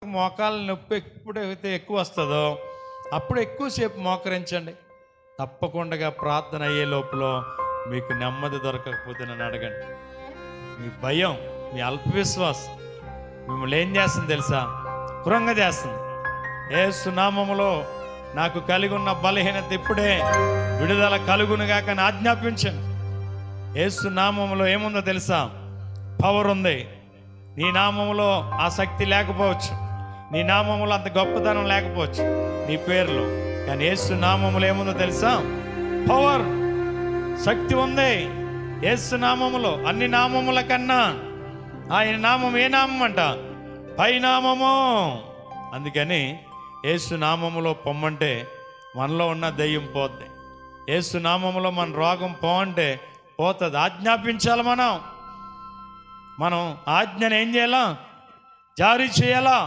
మోకాళ్ళ నొప్పి ఎప్పుడైతే ఎక్కువ వస్తుందో అప్పుడు ఎక్కువసేపు మోకరించండి. తప్పకుండా ప్రార్థన అయ్యే లోపల మీకు నెమ్మది దొరకకపోతే నన్ను అడగండి. మీ భయం, మీ అల్పవిశ్వాసం మిమ్మల్ని ఏం చేస్తుంది తెలుసా? కృంగ చేస్తుంది. యేసు నామములో నాకు కలిగి ఉన్న బలహీనత ఇప్పుడే విడుదల కలుగునుగాక అని ఆజ్ఞాపించండి. యేసు నామములో ఏముందో తెలుసా? పవర్ ఉంది. నీ నామములో ఆ శక్తి లేకపోవచ్చు, నీ నామములో అంత గొప్పతనం లేకపోవచ్చు నీ పేరులో, కానీ యేసు నామములో ఏముందో తెలుసా? పవర్, శక్తి ఉంది యేసు నామములో. అన్ని నామముల కన్నా ఆయన నామం ఏ నామం అంట? పై నామము. అందుకని యేసు నామములో పొమ్మంటే మనలో ఉన్న దయ్యం పోద్ది. యేసు నామములో మన రోగం పోవంటే పోతుంది. ఆజ్ఞాపించాలి. మనం ఆజ్ఞను ఏం చేయాలా? జారీ చేయాలా?